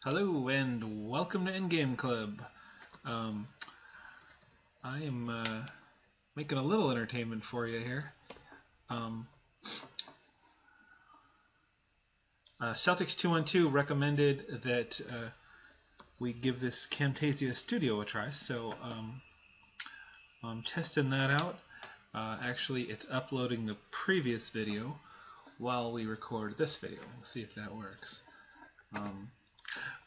Hello and welcome to Endgame Club. Um, I am making a little entertainment for you here. Um, Celtics 212 recommended that we give this Camtasia Studio a try, so I'm testing that out. Actually, it's uploading the previous video while we record this video. We'll see if that works.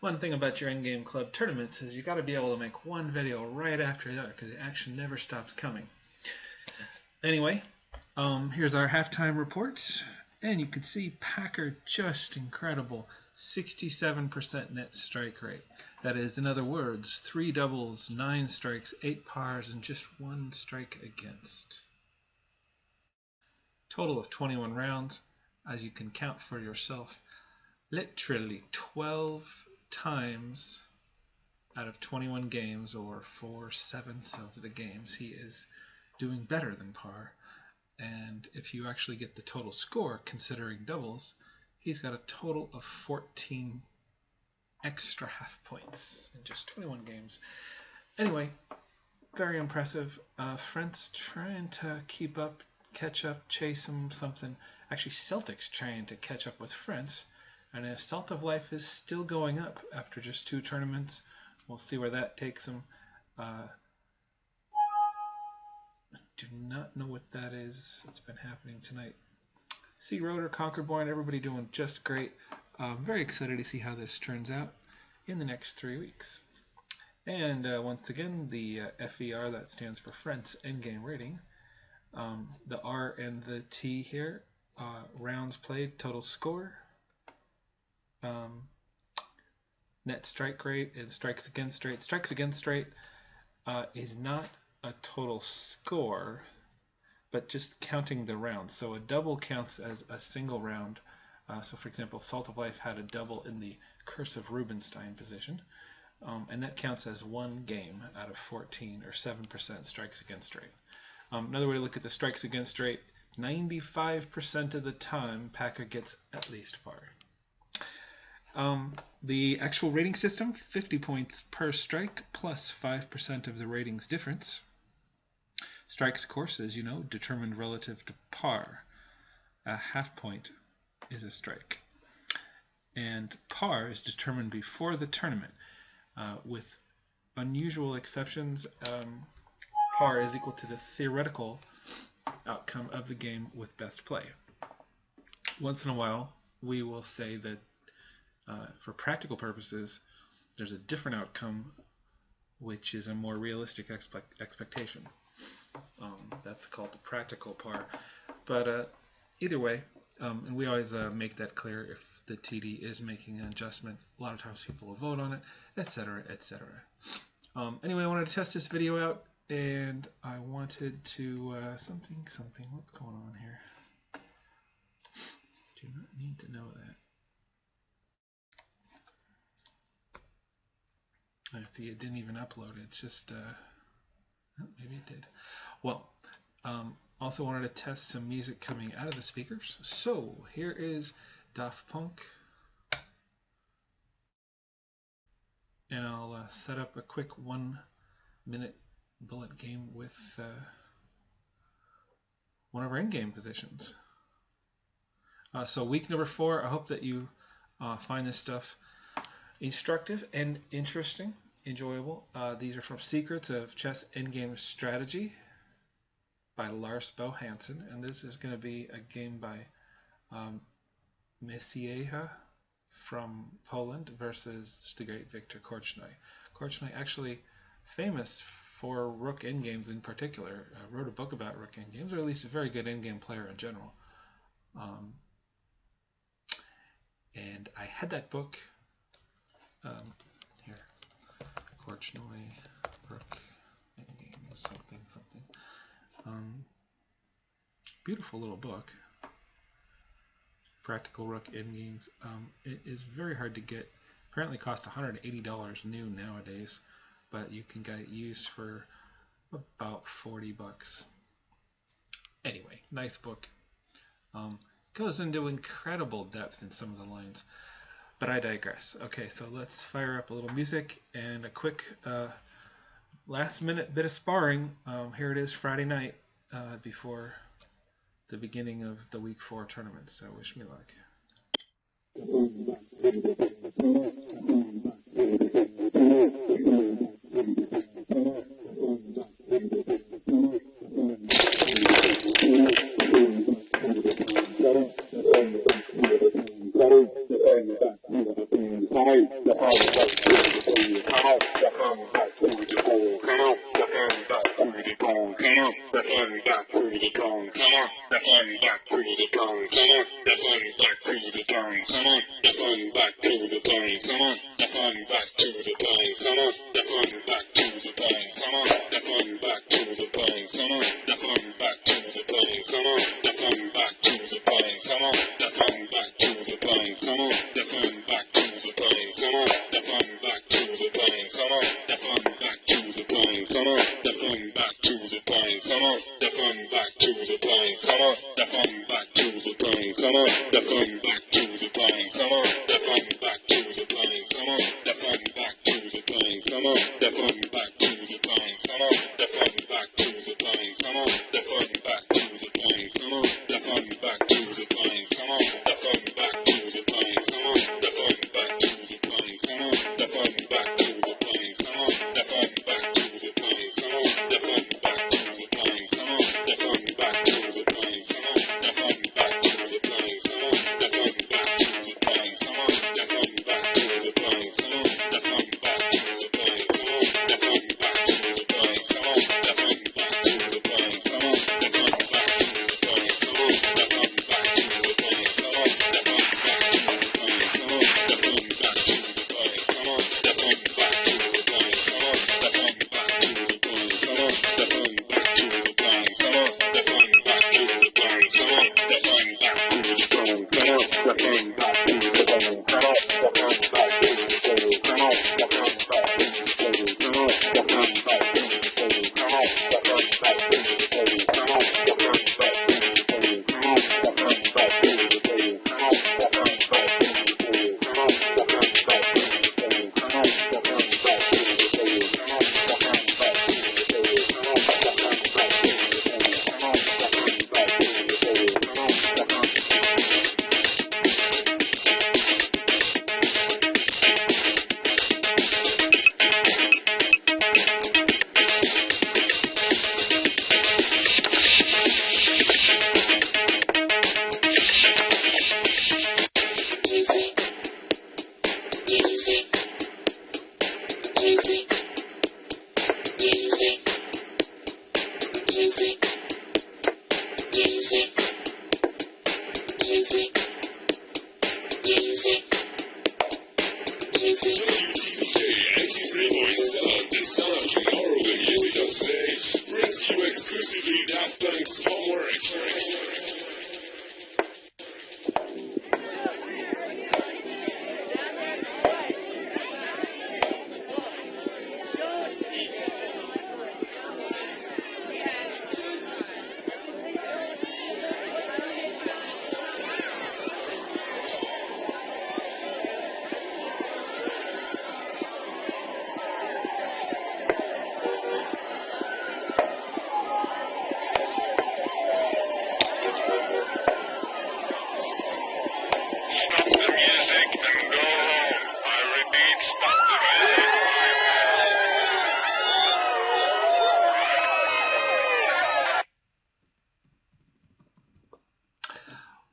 One thing about your Endgame Club tournaments is you got to be able to make one video right after the other because the action never stops coming. Anyway, here's our halftime report, and you can see Packer just incredible, 67% net strike rate. That is, in other words, 3 doubles, 9 strikes, 8 pars, and just 1 strike against. Total of 21 rounds, as you can count for yourself. Literally 12 times out of 21 games, or 4/7 of the games, he is doing better than par. And if you actually get the total score, considering doubles, he's got a total of 14 extra half points in just 21 games. Anyway, very impressive. Frentz trying to keep up, catch up, chase him, something. Actually, Celtics trying to catch up with Frentz. And Salt of Life is still going up after just 2 tournaments. We'll see where that takes him. Do not know what that is. It's been happening tonight. Sea Rotor, Conquerborn, everybody doing just great. Very excited to see how this turns out in the next 3 weeks. And once again, the FER, that stands for Frentz Endgame Rating. The R and the T here, rounds played, total score, net strike rate, and strikes against rate. Strikes against rate is not a total score, but just counting the rounds. So a double counts as a single round. So for example, Salt of Life had a double in the Curse of Rubinstein position, and that counts as 1 game out of 14, or 7% strikes against rate. Another way to look at the strikes against rate, 95% of the time Packer gets at least par. The actual rating system, 50 points per strike plus 5% of the ratings difference. Strikes, of course, as you know, determined relative to par. A half point is a strike. And par is determined before the tournament. With unusual exceptions, par is equal to the theoretical outcome of the game with best play. Once in a while, we will say that for practical purposes, there's a different outcome, which is a more realistic expectation. That's called the practical par. But either way, and we always make that clear if the TD is making an adjustment. A lot of times people will vote on it, etc., etc. Anyway, I wanted to test this video out, and I wanted to something. What's going on here? Do not need to know that. I see it didn't even upload. It's just oh, maybe it did. Well, also wanted to test some music coming out of the speakers. So here is Daft Punk, and I'll set up a quick 1-minute bullet game with one of our in-game positions. So week number 4, I hope that you find this stuff instructive and interesting, enjoyable. These are from Secrets of Chess Endgame Strategy by Lars Bo Hansen, and this is going to be a game by Mesieha from Poland versus the great Viktor Korchnoi. Korchnoi, actually famous for rook endgames in particular, wrote a book about rook endgames, or at least a very good endgame player in general. And I had that book here, Korchnoi, rook endgames, something. Beautiful little book. Practical rook endgames. It is very hard to get. Apparently costs $180 new nowadays, but you can get it used for about 40 bucks. Anyway, nice book. Goes into incredible depth in some of the lines. but I digress. Okay, so let's fire up a little music and a quick last-minute bit of sparring. Here it is, Friday night before the beginning of the Week 4 tournament. So wish me luck.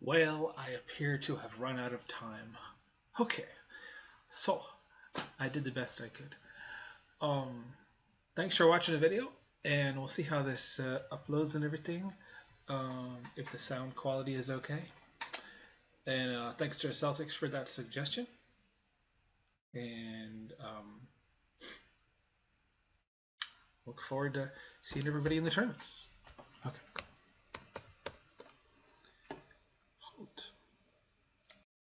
Well, I appear to have run out of time. Okay, so I did the best I could. Thanks for watching the video, and we'll see how this uploads and everything, if the sound quality is okay. And thanks to Celtics for that suggestion. And look forward to seeing everybody in the tournaments. Okay.